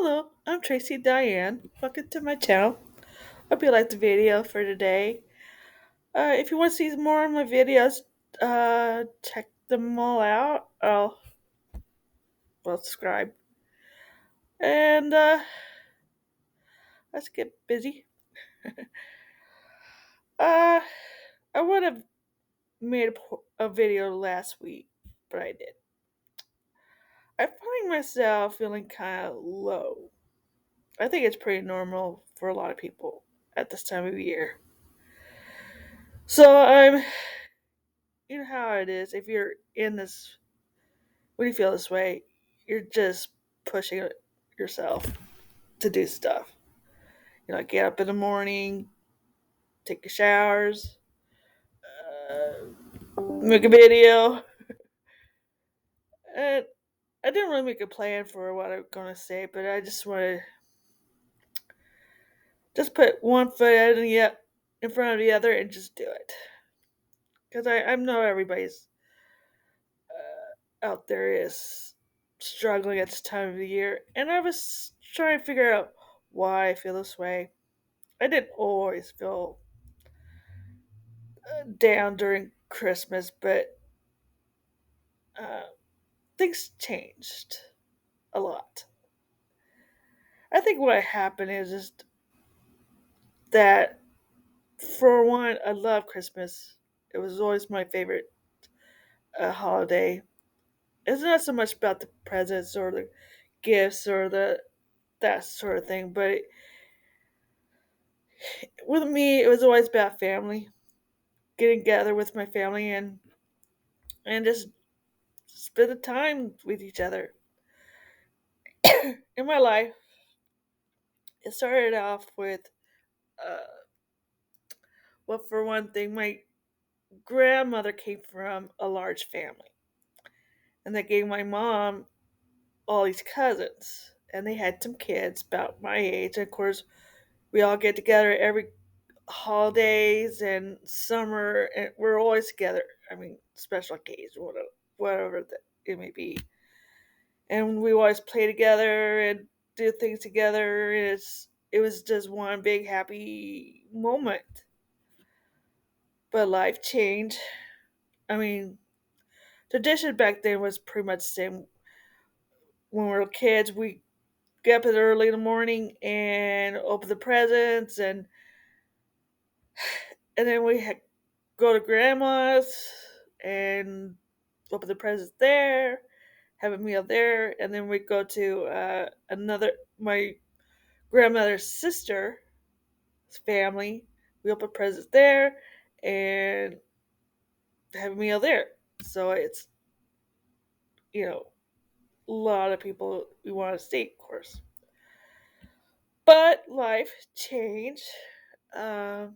Hello, I'm Tracy Diane. Welcome to my channel. Hope you liked the video for today. If you want to see more of my videos, check them all out. Subscribe. And let's get busy. Uh, I would have made a video last week, but I did. I find myself feeling kind of low. I think it's pretty normal for a lot of people at this time of year. So you know how it is. If you're in this, when you feel this way, you're just pushing yourself to do stuff. Get up in the morning, take your showers, make a video. And I didn't really make a plan for what I'm gonna say, but I just want to just put one foot in front of the other and just do it. Because I know everybody's out there is struggling at this time of the year, and I was trying to figure out why I feel this way. I didn't always feel down during Christmas, but uh, things changed a lot. I think what happened is just that, for one, I love Christmas. It was always my favorite holiday. It's not so much about the presents or the gifts or the that sort of thing, but with me, it was always about family, getting together with my family and just spend the time with each other. In my life, it started off with, uh, well, for one thing, my grandmother came from a large family, and that gave my mom all these cousins, and they had some kids about my age. And of course, we all get together every holidays and summer, and we're always together. I mean, special occasions, whatever that it may be, and we always play together and do things together. It was just one big happy moment. But life changed. I mean, tradition back then was pretty much the same. When we were kids, we get up early in the morning and open the presents, and then go to grandma's and open the presents there, have a meal there, and then we go to another my grandmother's sister's family. We open presents there and have a meal there. So it's, you know, a lot of people we want to see, of course. But life changed uh,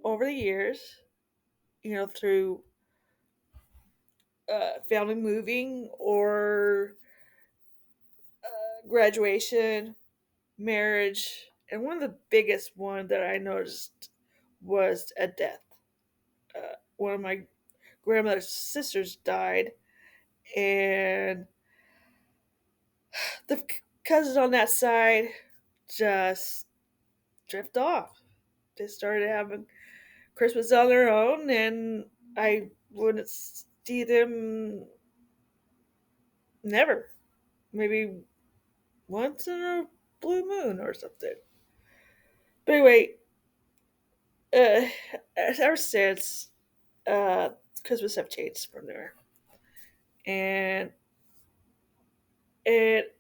over the years, through family moving or graduation, marriage, and one of the biggest one that I noticed was a death. One of my grandmother's sisters died, and the cousins on that side just drift off. They started having Christmas on their own, and I wouldn't see them never. Maybe once in a blue moon or something. But anyway, uh, ever since, uh, Christmas have changed from there, and it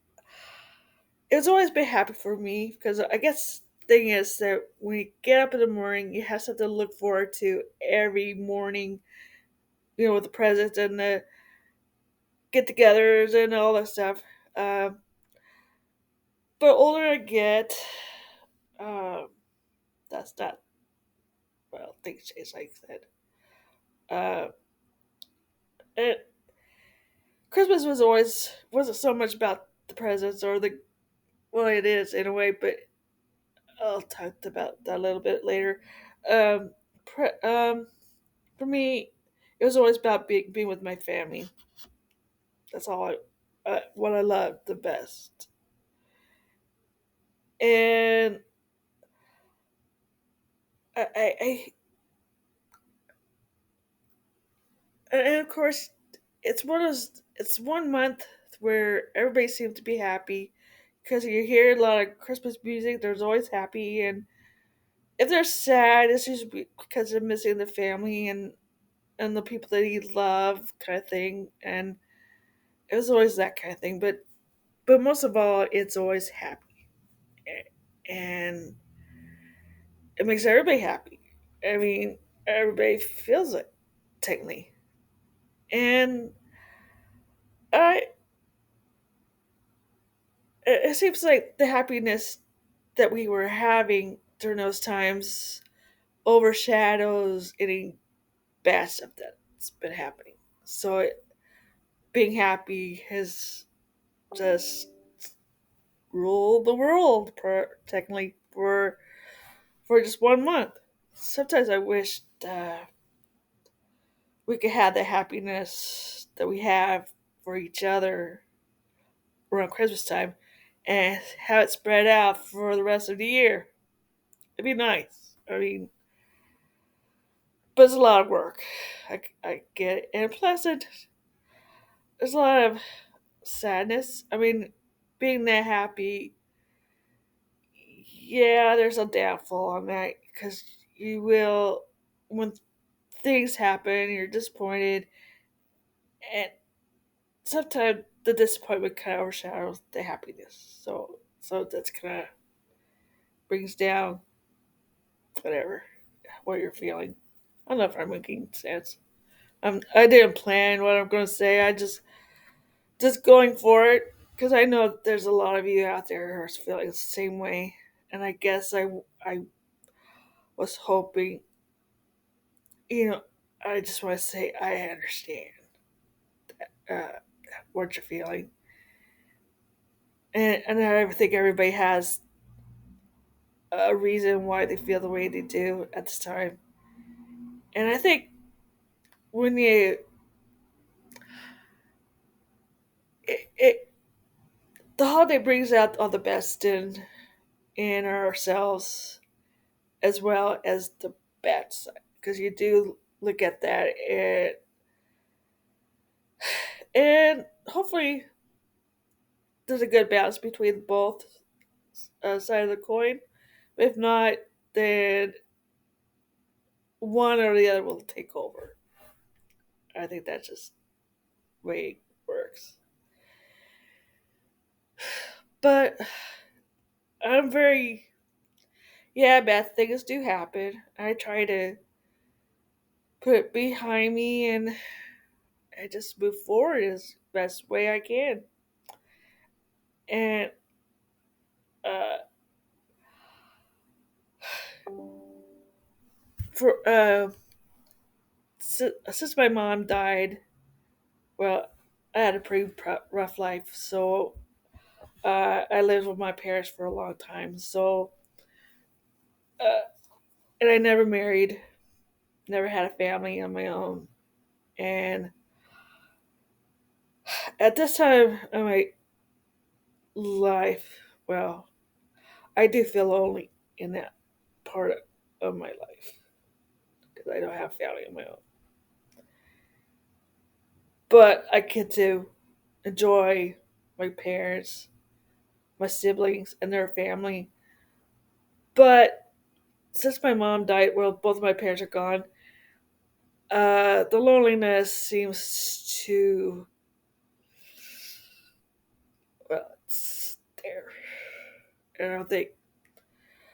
it's always been happy for me because I guess the thing is that when you get up in the morning, you have something to look forward to every morning. With the presents and the get-togethers and all that stuff. Um, but older I get, um, that's not, well, things change, like I said. Uh, it, Christmas wasn't so much about the presents or the, well, it is in a way, but I'll talk about that a little bit later. Um, for me, it was always about being with my family. That's all what I loved the best. And I and of course, it's one of those, it's 1 month where everybody seems to be happy because you hear a lot of Christmas music. There's always happy, and if they're sad, it's usually because they're missing the family and the people that you love, kind of thing. And it was always that kind of thing. But most of all, it's always happy, and it makes everybody happy. I mean, everybody feels it, technically, and I. It seems like the happiness that we were having during those times overshadows any bad stuff that's been happening. So being happy has just ruled the world, technically, for just 1 month. Sometimes I wish we could have the happiness that we have for each other around Christmas time and have it spread out for the rest of the year. It'd be nice. I mean, but it's a lot of work. I get it. And plus, there's a lot of sadness. I mean, being that happy, yeah, there's a downfall on that because you will, when things happen, you're disappointed, and sometimes the disappointment kind of overshadows the happiness. So that's kind of brings down whatever what you're feeling. I don't know if I'm making sense. I didn't plan what I'm going to say. I just going for it because I know there's a lot of you out there who are feeling the same way, and I guess I was hoping, you know, I just want to say I understand uh, what you're feeling, and I think everybody has a reason why they feel the way they do at this time, and I think when you it the holiday brings out all the best in ourselves as well as the bad side because you do look at that and hopefully there's a good balance between both sides of the coin. If not, then one or the other will take over. I think that's just the way it works. But I'm very, yeah, bad things do happen. I try to put it behind me and I just move forward as best way I can. And uh, for since my mom died, well, I had a pretty rough life, so I lived with my parents for a long time. So, uh, and I never married, never had a family on my own. And at this time of my life, well, I do feel lonely in that part of my life because I don't have family on my own. But I get to enjoy my parents, my siblings, and their family. But since my mom died, well, both of my parents are gone. The loneliness seems to, well, it's there. I don't think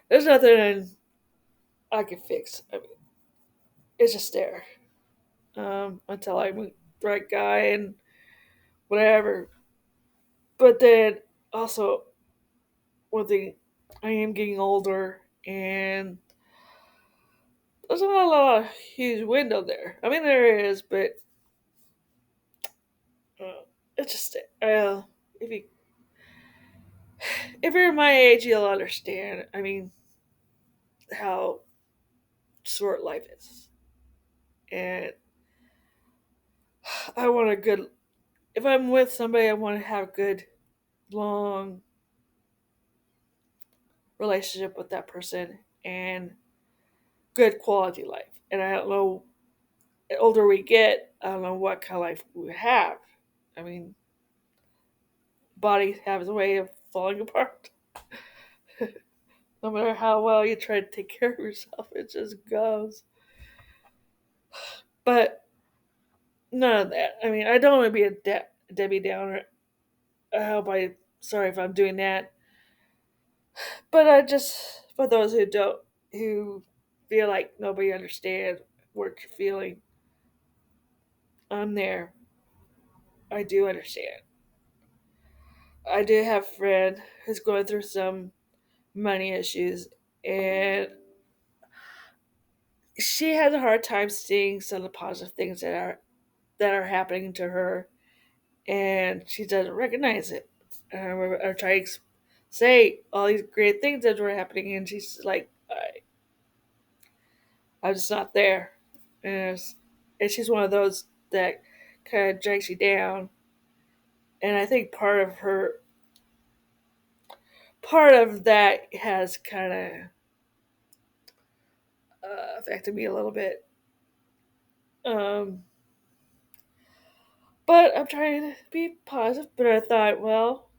there's nothing I can fix. I mean, it's just there until I meet the right guy and whatever. But then also, one thing, I am getting older and there's not a lot of huge window there. I mean, there is, but it's just if you if you're my age, you'll understand. I mean, how short life is, and I want a good. If I'm with somebody, I want to have good, long relationship with that person and good quality life. And I don't know, the older we get, I don't know what kind of life we have. I mean, bodies have a way of falling apart. No matter how well you try to take care of yourself, it just goes. But none of that. I mean, I don't want to be a Debbie Downer. I hope I. Sorry if I'm doing that. But I just, for those who don't, who feel like nobody understands what you're feeling, I'm there. I do understand. I do have a friend who's going through some money issues, and she has a hard time seeing some of the positive things that are happening to her, and she doesn't recognize it. I try to say all these great things that were happening, and she's like, I'm just not there. And she's one of those that kind of drags you down. And I think part of that has kind of affected me a little bit. Um, but I'm trying to be positive. But I thought, well,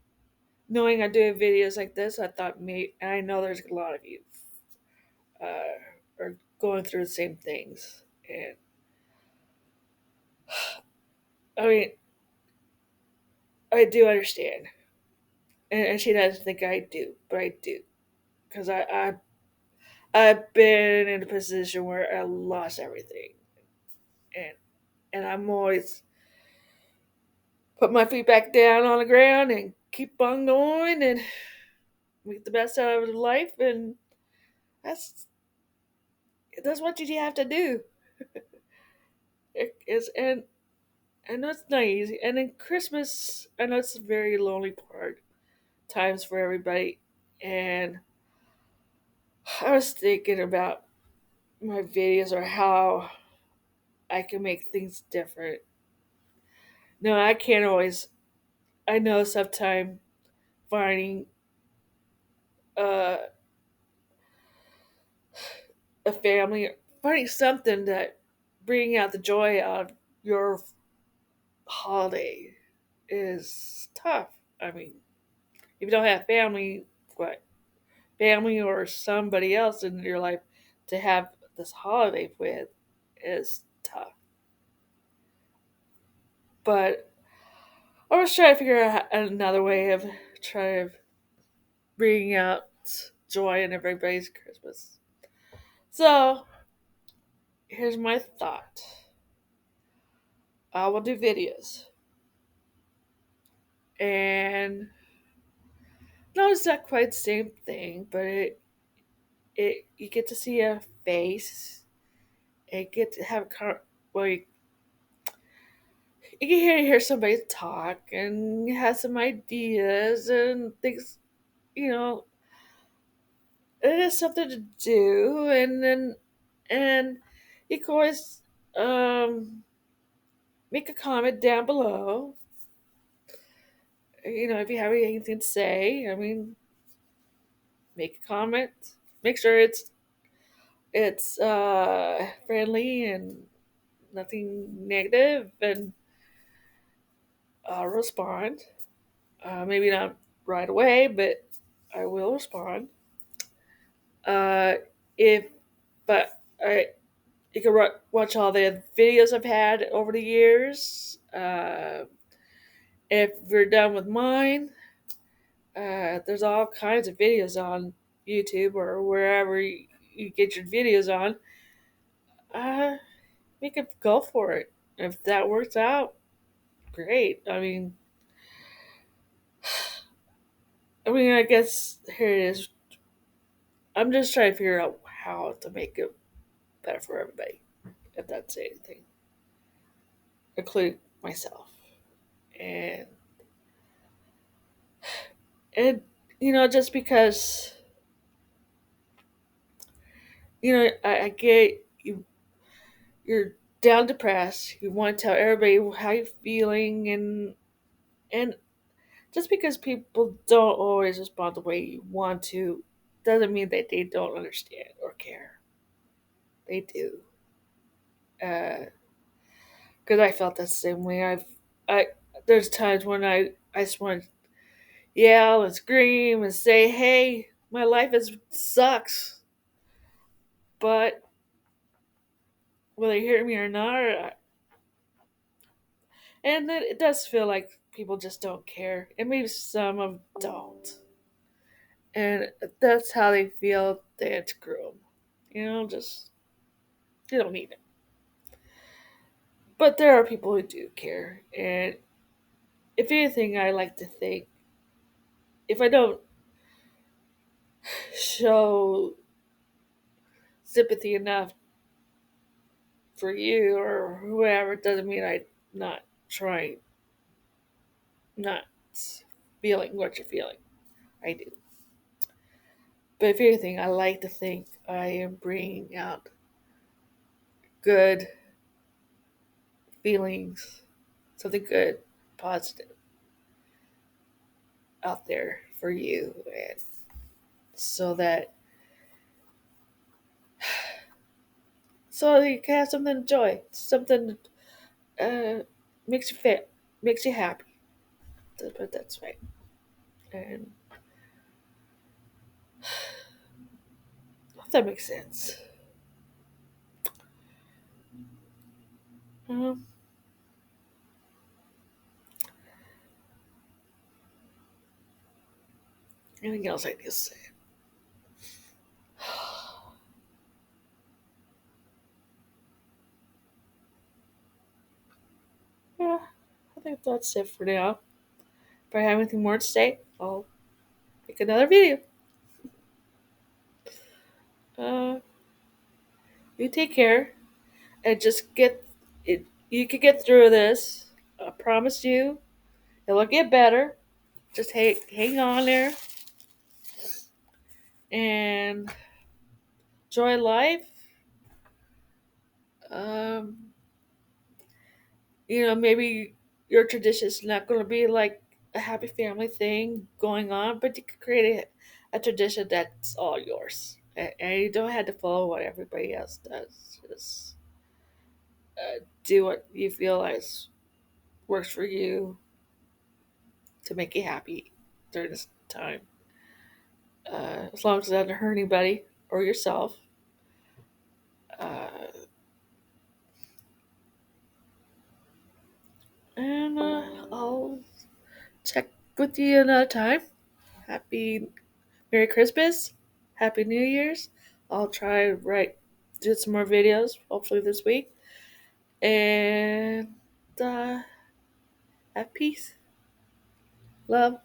knowing I'm doing videos like this, I thought me, and I know there's a lot of you are going through the same things. And I mean, I do understand. And she doesn't think I do, but I do. Because I've been in a position where I lost everything. And, and I'm always put my feet back down on the ground and keep on going and make the best out of life. And that's that's what you have to do. And I know it's not easy. And in Christmas, I know it's a very lonely times for everybody. And I was thinking about my videos or how I can make things different. No, I can't always. I know sometimes finding uh, a family, finding something that bringing out the joy out of your holiday is tough. I mean, if you don't have family, what family or somebody else in your life to have this holiday with is tough. But I was trying to figure out another way of trying to bring out joy in everybody's Christmas. So here's my thought. I will do videos, and no, it's not quite the same thing, but it you get to see a face, and get to have a well, you can hear somebody talk and you have some ideas and things. You know, it is something to do, and you can always make a comment down below. You know, if you have anything to say, I mean, make a comment. Make sure it's friendly and nothing negative, and I'll respond. Maybe not right away, but I will respond. Uh, if but I you can watch all the videos I've had over the years. If you're done with mine, there's all kinds of videos on YouTube or wherever you get your videos on. Uh, we could go for it. If that works out, great. I mean, I guess here it is. I'm just trying to figure out how to make it better for everybody. If that's anything, including myself, and and just because I get you're down depressed. You want to tell everybody how you're feeling, and just because people don't always respond the way you want to, doesn't mean that they don't understand or care. They do. Because I felt the same way. I there's times when I just want to yell and scream and say, "Hey, my life is sucks," but whether you hear me or not, and then it does feel like people just don't care, and maybe some of them don't, and that's how they feel. They screw 'em. Just you don't need it. But there are people who do care, and if anything, I like to think if I don't show sympathy enough for you or whoever, it doesn't mean I'm not trying, not feeling what you're feeling. I do. But if anything, I like to think I am bringing out good feelings, something good, positive out there for you, and so that you can have something to enjoy, something makes you fit, makes you happy. But that's right. And if that makes sense. Um, Anything else I need to say? Yeah, I think that's it for now. If I have anything more to say, I'll make another video. Uh, you take care and just get it. You can get through this. I promise you, it'll get better. Just hang on there and enjoy life. Um, maybe your tradition is not going to be like a happy family thing going on, but you could create a tradition that's all yours. And you don't have to follow what everybody else does. Just do what you feel like works for you to make you happy during this time. As long as it doesn't hurt anybody or yourself. Uh, and I'll check with you another time. Happy Merry Christmas. Happy New Year's. I'll try to do some more videos, hopefully this week. And have peace, love,